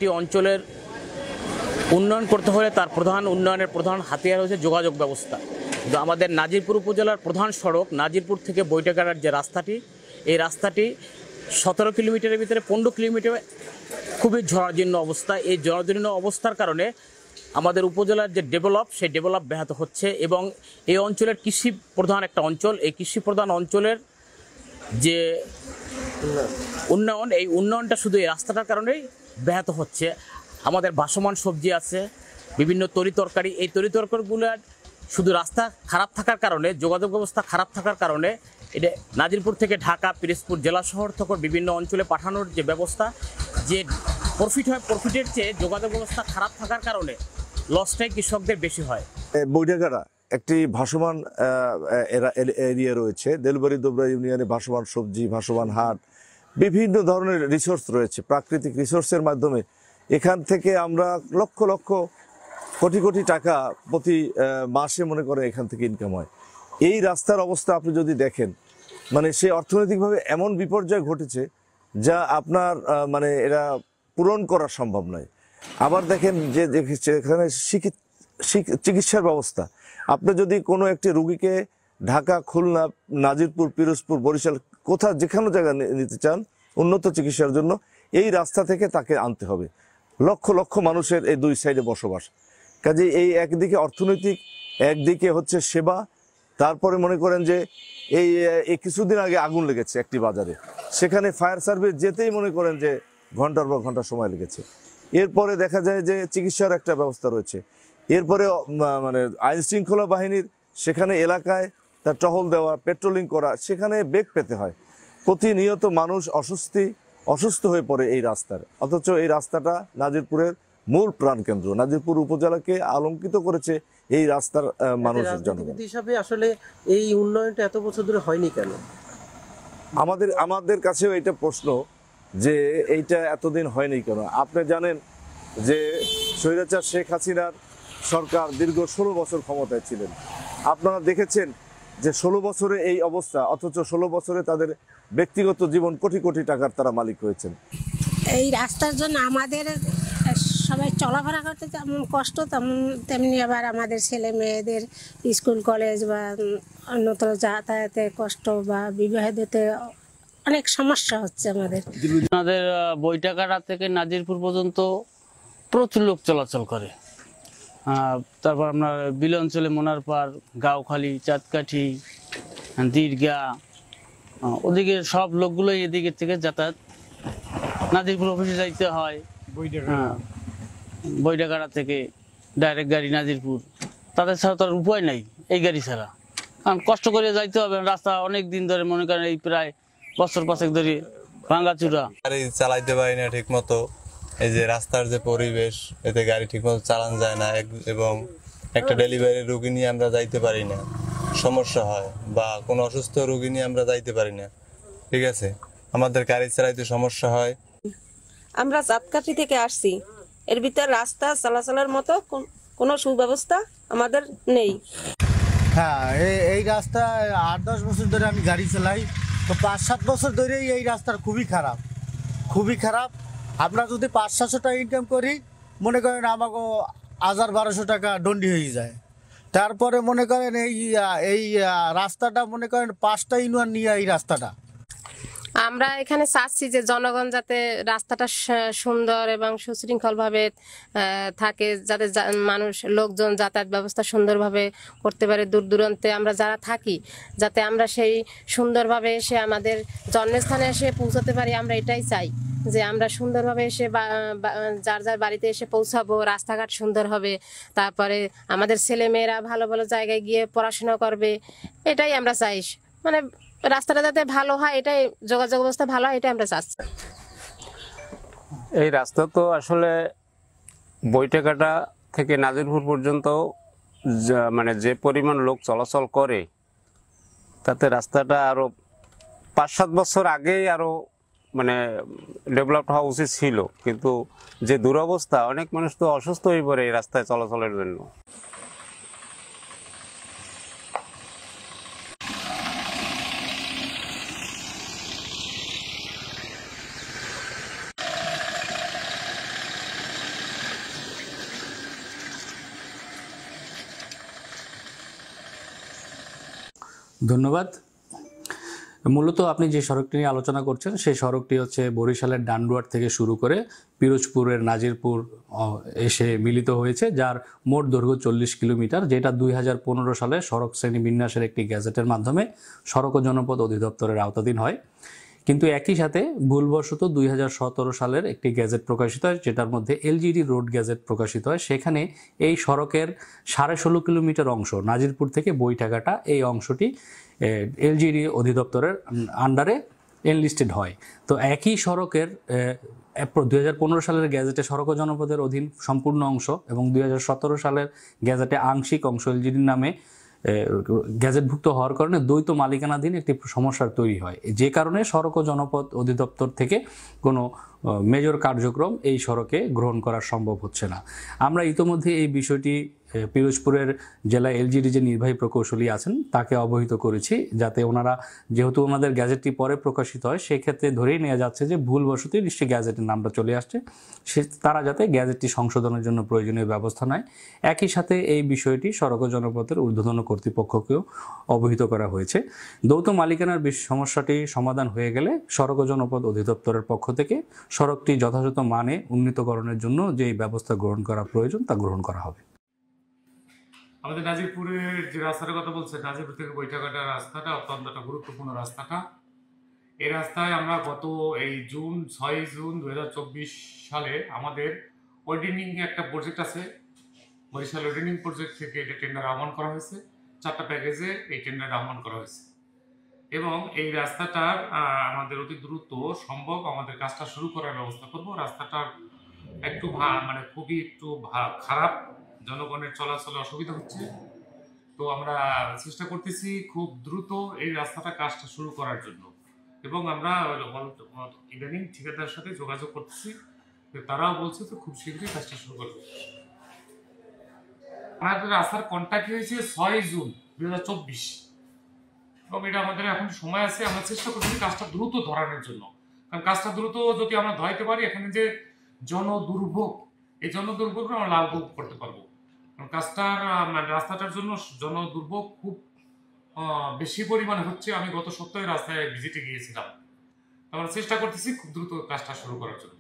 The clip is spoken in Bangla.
একটি অঞ্চলের উন্নয়ন করতে হলে তার উন্নয়নের প্রধান হাতিয়ার হচ্ছে যোগাযোগ ব্যবস্থা। কিন্তু আমাদের নাজিরপুর উপজেলার প্রধান সড়ক নাজিরপুর থেকে বৈঠাকাটার যে রাস্তাটি, এই রাস্তাটি 17 কিলোমিটারের ভিতরে 15 কিলোমিটার খুবই জরাজীর্ণ অবস্থা। এই জরাজীর্ণ অবস্থার কারণে আমাদের উপজেলার যে সেই ডেভেলপ ব্যাহত হচ্ছে এবং এই অঞ্চলের কৃষি প্রধান একটা অঞ্চল। এই কৃষি প্রধান অঞ্চলের যে উন্নয়ন, এই উন্নয়নটা শুধু এই রাস্তাটার কারণেই ব্যাহত হচ্ছে। আমাদের ভাসমান সবজি আছে, বিভিন্ন তরিতরকারি, এই তরিতরকারিগুলোর শুধু রাস্তা খারাপ থাকার কারণে, যোগাযোগ ব্যবস্থা খারাপ থাকার কারণে এটা নাজিরপুর থেকে ঢাকা, পিরোজপুর জেলা শহর থেকে বিভিন্ন অঞ্চলে পাঠানোর যে ব্যবস্থা, যে প্রফিট হয়, প্রফিটের চেয়ে যোগাযোগ ব্যবস্থা খারাপ থাকার কারণে লসটাই কৃষকদের বেশি হয়। বৈঠাকাটা একটি ভাসমান এরিয়া রয়েছে। দেলবাড়ি দোবরা ইউনিয়নে ভাসমান সবজি, ভাসমান হাট, বিভিন্ন ধরনের রিসোর্স রয়েছে। প্রাকৃতিক রিসোর্সের মাধ্যমে এখান থেকে আমরা লক্ষ লক্ষ কোটি কোটি টাকা প্রতি মাসে মনে করে এখান থেকে ইনকাম হয়। এই রাস্তার অবস্থা আপনি যদি দেখেন, মানে সে অর্থনৈতিকভাবে এমন বিপর্যয় ঘটেছে যা আপনার মানে এরা পূরণ করা সম্ভব নয়। আবার দেখেন যে এখানে চিকিৎসার ব্যবস্থা, আপনি যদি কোনো একটি রুগীকে ঢাকা, খুলনা, নাজিরপুর, পিরোজপুর, বরিশাল যেখানে জায়গা নিতে চান উন্নত চিকিৎসার জন্য, এই রাস্তা থেকে তাকে আনতে হবে। লক্ষ লক্ষ মানুষের এই দুই সাইডে বসবাস। কাজে এই একদিকে অর্থনৈতিক, একদিকে হচ্ছে সেবা। তারপরে মনে করেন যে এই কিছুদিন আগে আগুন লেগেছে একটি বাজারে, সেখানে ফায়ার সার্ভিস যেতেই মনে করেন যে ঘন্টার পর ঘন্টা সময় লেগেছে। এরপরে দেখা যায় যে চিকিৎসার একটা ব্যবস্থা রয়েছে। এরপরে মানে আইন শৃঙ্খলা বাহিনীর সেখানে এলাকায় তার টহল দেওয়া, পেট্রোলিং করা, সেখানে বেগ পেতে হয়। প্রতিনিয়ত মানুষ অসুস্থ হয়ে পড়ে এই রাস্তার। অথচ এই রাস্তাটা নাজিরপুরের মূল প্রাণকেন্দ্র, নাজিরপুর উপজেলাকে আলঙ্কিত করেছে এই রাস্তার মানুষের জন্য। হিসাবে আসলে এই উন্নয়নটা এত বছর ধরে হয়নি কেন? আমাদের কাছেও এটা প্রশ্ন যে এইটা এতদিন হয়নি কেন। আপনি জানেন যে স্বৈরাচার শেখ হাসিনার সরকার দীর্ঘ 16 বছর ক্ষমতায় ছিলেন। আপনারা দেখেছেন যে 16 বছরে এই অবস্থা, অথচ 16 বছরে তাদের ব্যক্তিগত জীবন কোটি কোটি টাকার তারা মালিক হয়েছেন। এই রাস্তার জন্য আমাদের সবাই চলাফেরা করতে যেমন কষ্ট, তেমনি আবার আমাদের ছেলে মেয়েদের স্কুল কলেজ বা অন্যত্র যাতায়াতে কষ্ট বা বিবাহ দিতে অনেক সমস্যা হচ্ছে আমাদের। বৈঠাকাটা থেকে নাজিরপুর পর্যন্ত প্রচুর লোক চলাচল করে। তারপর আমরা বিল অঞ্চলে মোনারপাড়, গাঁওখালি, চাঁদকাঠি, দীর্ঘা, ওদিকে সব লোকগুলোই এদিকে থেকে যাতায়াত। নাজিরপুর অফিসে যাইতে হয় বৈঠাকাটা থেকে ডাইরেক্ট গাড়ি নাজিরপুর, তাদের ছাড়া তো আর উপায় নাই এই গাড়ি ছাড়া। কারণ কষ্ট করে যাইতে হবে, রাস্তা অনেক দিন ধরে মনে করেন এই প্রায় বছর 5 ধরে ভাঙাচুরা। গাড়ি চালাইতে পারি না ঠিক মতো। এই যে রাস্তার যে পরিবেশ, এতে গাড়ি ঠিক মতো চালানো যায় না এবং একটা ডেলিভারি রোগী নিয়ে আমরা যাইতে পারি না, সমস্যা হয়। বা কোনো অসুস্থ রোগী নিয়ে আমরা যাইতে পারি না, ঠিক আছে, আমাদের গাড়ি চালাইতে সমস্যা হয়। আমরা চাঁদকাঠি থেকে আসছি, এর ভিতর রাস্তা চলাচলের মতো কোনো সুব্যবস্থা আমাদের নেই। হ্যাঁ, এই রাস্তা 8-10 বছর ধরে আমি গাড়ি চালাই, তো 5-7 বছর ধরেই এই রাস্তার খুবই খারাপ। আমরা যদি 500-600 টাকা ইনকাম করি, মনে করেন আমাকে 1000-1200 টাকা দণ্ডি হয়ে যায়। তারপরে মনে করেন এই রাস্তাটা মনে করেন 5টা ইউনিয়ন নিয়ে এই রাস্তাটা। আমরা এখানে চাচ্ছি যে জনগণ যাতে রাস্তাটা সুন্দর এবং সুশৃঙ্খলভাবে থাকে, যাতে লোকজন যাতায়াত ব্যবস্থা সুন্দরভাবে করতে পারে। দূর দূরান্তে আমরা যারা থাকি, যাতে আমরা সেই সুন্দরভাবে এসে আমাদের জন্মস্থানে এসে পৌঁছাতে পারি। আমরা এটাই চাই যে আমরা সুন্দরভাবে এসে যার যার বাড়িতে এসে পৌঁছাবো, রাস্তাঘাট সুন্দর হবে, তারপরে আমাদের ছেলে মেয়েরা ভালো ভালো জায়গায় গিয়ে পড়াশোনা করবে। এটাই আমরা চাই, মানে রাস্তাটা যাতে ভালো হয়, এটাই, যোগাযোগ ব্যবস্থা ভালো হয়, এটাই আমরা চাচ্ছি। এই রাস্তা তো আসলে বৈঠাকাটা থেকে নাজিরপুর পর্যন্ত মানে যে পরিমাণ লোক চলাচল করে, তাতে রাস্তাটা আরো 5-7 বছর আগেই আরো মানে ডেভেলপ হওয়া উচিত ছিল। কিন্তু যে দুরবস্থা, অনেক মানুষ তো অসুস্থ হয়ে পড়ে এই রাস্তায় চলাচলের জন্য। ধন্যবাদ। মূলত আপনি যে সড়কটি নিয়ে আলোচনা করছেন সেই সড়কটি হচ্ছে বরিশালের ডান্ডুয়ার থেকে শুরু করে পিরোজপুরের নাজিরপুর এসে মিলিত হয়েছে, যার মোট দৈর্ঘ্য 40 কিলোমিটার, যেটা 2015 সালে সড়ক শ্রেণী বিন্যাসের একটি গ্যাজেটের মাধ্যমে সড়ক ও জনপথ অধিদপ্তরের আওতাধীন হয়। কিন্তু একই সাথে ভুলবশত 2017 সালের একটি গ্যাজেট প্রকাশিত হয়, যেটার মধ্যে এলজিডি রোড গ্যাজেট প্রকাশিত হয়। সেখানে এই সড়কের 16.5 কিলোমিটার অংশ নাজিরপুর থেকে বৈঠাঘাটা, এই অংশটি এলজিডি অধিদপ্তরের আন্ডারে এনলিস্টেড হয়। তো একই সড়কের 2015 সালের গ্যাজেটে সড়ক ও জনপথের অধীন সম্পূর্ণ অংশ এবং 2017 সালের গ্যাজেটে আংশিক অংশ এলজিডির নামে গ্যাজেটভুক্ত হওয়ার কারণে দ্বৈত মালিকানাধীন একটি সমস্যার তৈরি হয়, যে কারণে সড়ক ও জনপথ অধিদপ্তর থেকে কোনো মেজর কার্যক্রম এই সড়কে গ্রহণ করা সম্ভব হচ্ছে না। আমরা ইতোমধ্যে এই বিষয়টি পিরোজপুরের জেলা এলজিডি যে নির্বাহী প্রকৌশলী আছেন তাকে অবহিত করেছি, যাতে ওনারা, যেহেতু ওনাদের গ্যাজেটটি পরে প্রকাশিত হয়, সেক্ষেত্রে ধরেই নেওয়া যাচ্ছে যে ভুলবশতই নিশ্চয়ই গ্যাজেটের নামটা চলে আসছে, তারা যাতে গ্যাজেটটি সংশোধনের জন্য প্রয়োজনীয় ব্যবস্থা নেয়। একই সাথে এই বিষয়টি সড়ক ও জনপথের ঊর্ধ্বতন কর্তৃপক্ষকেও অবহিত করা হয়েছে। যৌথ মালিকানার সমস্যাটি সমাধান হয়ে গেলে সড়ক ও জনপথ অধিদপ্তরের পক্ষ থেকে সড়কটি যথাযথ মানে উন্নীতকরণের জন্য যে ব্যবস্থা গ্রহণ করা প্রয়োজন তা গ্রহণ করা হবে। আমাদের নাজিরপুরের যে রাস্তাটার কথা বলছে, নাজিরপুর থেকে বৈঠাঘাটা রাস্তাটা অত্যন্ত একটা গুরুত্বপূর্ণ রাস্তাটা। এই রাস্তায় আমরা গত 6 জুন 2024 সালে আমাদের ওয়েডিনিং একটা প্রজেক্ট আছে, বরিশাল ওয়েডিনিং প্রজেক্ট থেকে এটা টেন্ডার আহ্বান করা হয়েছে। 4টা প্যাকেজে এই টেন্ডার আহ্বান করা হয়েছে এবং এই রাস্তাটার আমাদের অতি দ্রুত সম্ভব আমাদের কাজটা শুরু করার ব্যবস্থা করব। রাস্তাটার একটু মানে খুবই একটু খারাপ, জনগণের চলাচলে অসুবিধা হচ্ছে। তো আমরা চেষ্টা করতেছি খুব দ্রুত এই রাস্তাটা কাজটা শুরু করার জন্য এবং আমরা ইদানিং ঠিকাদারের সাথে যোগাযোগ করতেছি, তারাও বলছে তো খুব শীঘ্রই কাজটা শুরু করবে। আমাদের রাস্তার কন্ট্রাক্ট হয়েছে 6 জুন 2024 এবং এটা আমাদের এখন সময় আছে। আমরা চেষ্টা করছি কাজটা দ্রুত ধরানোর জন্য, কারণ কাজটা দ্রুত যদি আমরা ধরাইতে পারি, এখানে যে জনদুর্ভোগ, এই জনদুর্ভোগটা আমরা লাভ করতে পারবো। কাজটার মানে রাস্তাটার জন্য জনদুর্ভোগ খুব বেশি পরিমাণে হচ্ছে। আমি গত সপ্তাহে রাস্তায় ভিজিটে গিয়েছিলাম। আমরা চেষ্টা করতেছি খুব দ্রুত কাজটা শুরু করার জন্য।